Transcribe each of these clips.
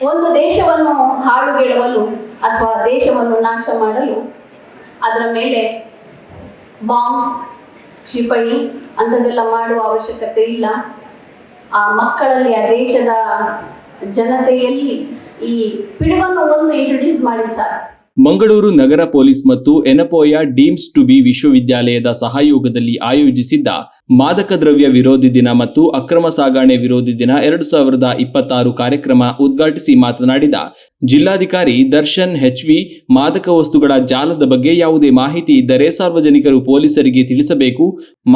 ಒಂದು ದೇಶವನ್ನು ಹಾಳುಗೆಡವಲು ಅಥವಾ ದೇಶವನ್ನು ನಾಶ ಮಾಡಲು ಅದರ ಮೇಲೆ ಬಾಂಬ್, ಕ್ಷಿಪಣಿ ಅಂಥದ್ದೆಲ್ಲ ಮಾಡುವ ಅವಶ್ಯಕತೆ ಇಲ್ಲ. ಆ ಮಕ್ಕಳಲ್ಲಿ, ಆ ದೇಶದ ಜನತೆಯಲ್ಲಿ ಈ ಪಿಡುಗನ್ನು ಒಂದು ಇಂಟ್ರೊಡ್ಯೂಸ್ ಮಾಡಿ ಸರ್. ಮಂಗಳೂರು ನಗರ ಪೊಲೀಸ್ ಮತ್ತು ಎನಪೋಯ ಡೀಮ್ಸ್ ಟು ಬಿ ವಿಶ್ವವಿದ್ಯಾಲಯದ ಸಹಯೋಗದಲ್ಲಿ ಆಯೋಜಿಸಿದ್ದ ಮಾದಕ ದ್ರವ್ಯ ವಿರೋಧಿ ದಿನ ಮತ್ತು ಅಕ್ರಮ ಸಾಗಣೆ ವಿರೋಧಿ ದಿನ 2026 ಕಾರ್ಯಕ್ರಮ ಉದ್ಘಾಟಿಸಿ ಮಾತನಾಡಿದ ಜಿಲ್ಲಾಧಿಕಾರಿ ದರ್ಶನ್ HV, ಮಾದಕ ವಸ್ತುಗಳ ಜಾಲದ ಬಗ್ಗೆ ಯಾವುದೇ ಮಾಹಿತಿ ಇದ್ದರೆ ಸಾರ್ವಜನಿಕರು ಪೊಲೀಸರಿಗೆ ತಿಳಿಸಬೇಕು.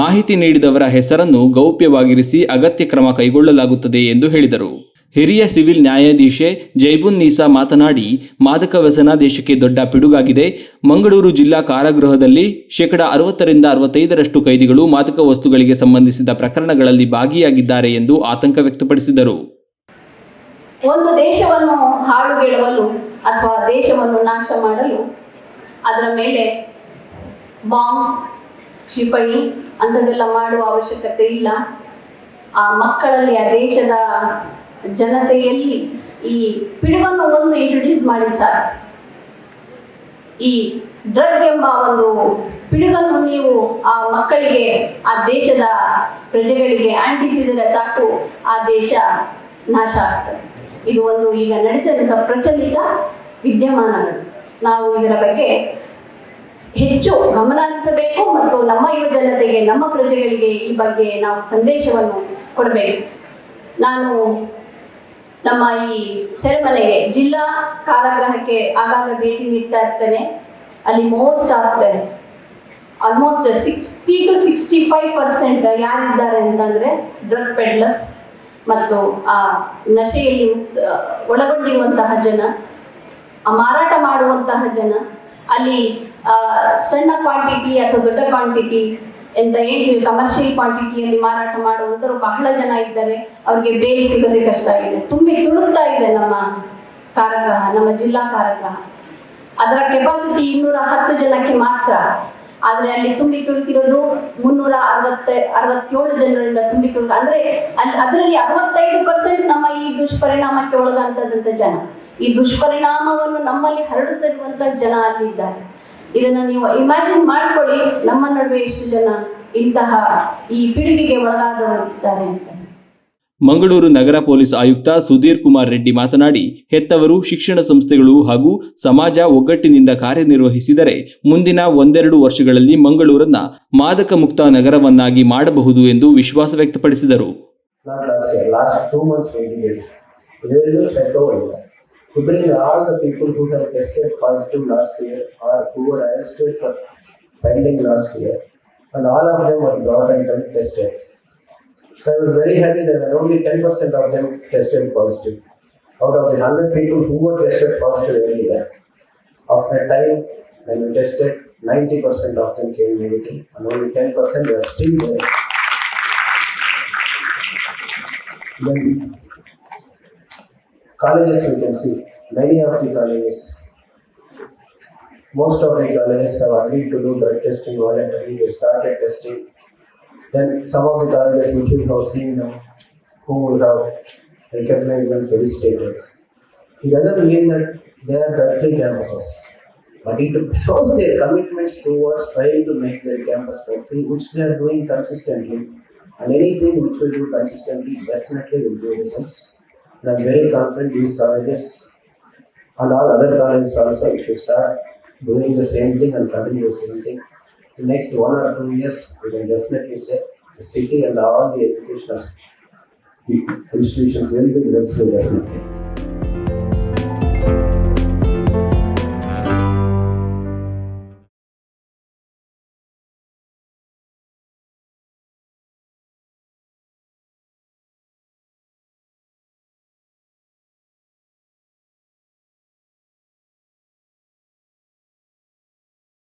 ಮಾಹಿತಿ ನೀಡಿದವರ ಹೆಸರನ್ನು ಗೌಪ್ಯವಾಗಿರಿಸಿ ಅಗತ್ಯ ಕ್ರಮ ಕೈಗೊಳ್ಳಲಾಗುತ್ತದೆ ಎಂದು ಹೇಳಿದರು. ಹಿರಿಯ ಸಿವಿಲ್ ನ್ಯಾಯಾಧೀಶೆ ಜೈಬುನ್ ನೀಸಾ ಮಾತನಾಡಿ, ಮಾದಕ ವ್ಯಸನ ದೇಶಕ್ಕೆ ದೊಡ್ಡ ಪಿಡುಗಾಗಿದೆ. ಮಂಗಳೂರು ಜಿಲ್ಲಾ ಕಾರಾಗೃಹದಲ್ಲಿ 60-65% ಕೈದಿಗಳು ಮಾದಕ ವಸ್ತುಗಳಿಗೆ ಸಂಬಂಧಿಸಿದ ಪ್ರಕರಣಗಳಲ್ಲಿ ಭಾಗಿಯಾಗಿದ್ದಾರೆ ಎಂದು ಆತಂಕ ವ್ಯಕ್ತಪಡಿಸಿದರು. ಒಂದು ದೇಶವನ್ನು ಹಾಳುಗೆಡವಲು ಅಥವಾ ದೇಶವನ್ನು ನಾಶ ಮಾಡಲು ಅದರ ಮೇಲೆ ಬಾಂಬ್, ಕ್ಷಿಪಣಿ ಅಂಥದ್ದೆಲ್ಲ ಮಾಡುವ ಅವಶ್ಯಕತೆ ಇಲ್ಲ. ಆ ಮಕ್ಕಳಲ್ಲಿ, ಆ ದೇಶದ ಜನತೆಯಲ್ಲಿ ಈ ಪಿಡುಗನ್ನು ಒಂದು ಇಂಟ್ರೊಡ್ಯೂಸ್ ಮಾಡಿ ಸರ್. ಈ ಡ್ರಗ್ ಎಂಬ ಒಂದು ಪಿಡುಗನ್ನು ನೀವು ಆ ಮಕ್ಕಳಿಗೆ, ಆ ದೇಶದ ಪ್ರಜೆಗಳಿಗೆ ಅಂಟಿಸಿದರೆ ಸಾಕು, ಆ ದೇಶ ನಾಶ ಆಗ್ತದೆ. ಇದು ಒಂದು ಈಗ ನಡೀತಿರುವಂಥ ಪ್ರಚಲಿತ ವಿದ್ಯಮಾನಗಳು. ನಾವು ಇದರ ಬಗ್ಗೆ ಹೆಚ್ಚು ಗಮನ ಹರಿಸಬೇಕು ಮತ್ತು ನಮ್ಮ ಯುವ ಜನತೆಗೆ, ನಮ್ಮ ಪ್ರಜೆಗಳಿಗೆ ಈ ಬಗ್ಗೆ ನಾವು ಸಂದೇಶವನ್ನು ಕೊಡಬೇಕು. ನಾನು ನಮ್ಮ ಈ ಸೆರೆಮನೆಗೆ, ಜಿಲ್ಲಾ ಕಾರಾಗೃಹಕ್ಕೆ ಆಗಾಗ ಭೇಟಿ ನೀಡ್ತಾ ಇರ್ತೇನೆ. ಅಲ್ಲಿ ಆಲ್ಮೋಸ್ಟ್ 60-65% ಯಾರಿದ್ದಾರೆ ಅಂತಂದರೆ ಡ್ರಗ್ ಪೆಡ್ಲರ್ಸ್ ಮತ್ತು ಆ ನಶೆಯಲ್ಲಿ ಒಳಗೊಂಡಿರುವಂತಹ ಜನ, ಆ ಮಾರಾಟ ಮಾಡುವಂತಹ ಜನ. ಅಲ್ಲಿ ಸಣ್ಣ ಕ್ವಾಂಟಿಟಿ ಅಥವಾ ದೊಡ್ಡ ಕ್ವಾಂಟಿಟಿ ಅಂತ ಹೇಳ್ತೀವಿ, ಕಮರ್ಷಿಯಲ್ ಕ್ವಾಂಟಿಟಿಯಲ್ಲಿ ಮಾರಾಟ ಮಾಡುವಂಥವ್ರು ಬಹಳ ಜನ ಇದ್ದಾರೆ. ಅವ್ರಿಗೆ ಬೇಲ್ ಸಿಗೋದೇ ಕಷ್ಟ ಆಗಿದೆ. ತುಂಬಿ ತುಳುಕ್ತಾ ಇದೆ ನಮ್ಮ ಕಾರಾಗೃಹ, ನಮ್ಮ ಜಿಲ್ಲಾ ಕಾರಾಗೃಹ. ಅದರ ಕೆಪಾಸಿಟಿ 210 ಜನಕ್ಕೆ ಮಾತ್ರ. ಆದರೆ ಅಲ್ಲಿ ತುಂಬಿ ತುಳುಕಿರೋದು 367 ಜನರಿಂದ ತುಂಬಿ ತುಳುಕ. ಅಂದರೆ ಅದರಲ್ಲಿ 65% ನಮ್ಮ ಈ ದುಷ್ಪರಿಣಾಮಕ್ಕೆ ಒಳಗಾದಂಥ ಜನ. ಈ ದುಷ್ಪರಿಣಾಮವನ್ನು ನಮ್ಮಲ್ಲಿ ಹರಡುತ್ತಿರುವಂಥ ಜನ ಅಲ್ಲಿದ್ದಾರೆ. ಇದನ್ನು ನೀವು ಇಮ್ಯಾಜಿನ್ ಮಾಡ್ಕೊಳ್ಳಿ, ನಮ್ಮ ನಡುವೆ ಎಷ್ಟು ಜನ ಇಂತಹ ಈ ಪಿಡುಗಿಗೆ ಒಳಗಾದವರಿದ್ದಾರೆ ಅಂತ. ಮಂಗಳೂರು ನಗರ ಪೊಲೀಸ್ ಆಯುಕ್ತ ಸುಧೀರ್ ಕುಮಾರ್ ರೆಡ್ಡಿ ಮಾತನಾಡಿ, ಹೆತ್ತವರು, ಶಿಕ್ಷಣ ಸಂಸ್ಥೆಗಳು ಹಾಗೂ ಸಮಾಜ ಒಗ್ಗಟ್ಟಿನಿಂದ ಕಾರ್ಯನಿರ್ವಹಿಸಿದರೆ ಮುಂದಿನ 1-2 ವರ್ಷಗಳಲ್ಲಿ ಮಂಗಳೂರನ್ನ ಮಾದಕ ಮುಕ್ತ ನಗರವನ್ನಾಗಿ ಮಾಡಬಹುದು ಎಂದು ವಿಶ್ವಾಸ ವ್ಯಕ್ತಪಡಿಸಿದರು. To bring all the people who have tested positive last year or who were arrested for pending last year, and all of them were brought and tested. So I was very happy that only 10% of them tested positive. Out of the 100 people who were tested positive earlier, after a time when we tested, 90% of them came negative and only 10% were still there. Then colleges, we can see many of the colleges, most of the colleges have agreed to do blood testing voluntarily. They started testing. Then some of the colleges which we have seen now, who would have recognized them felicitated. It doesn't mean that they are drug-free campuses, but it shows their commitments towards trying to make their campus drug-free, which they are doing consistently. And anything which we do consistently definitely will give results. And I'm very confident these colleges and all other colleges also, if you start doing the same thing and continue the same thing, the next 1 or 2 years, we can definitely say the city and all the educational institutions will be drug-free definitely.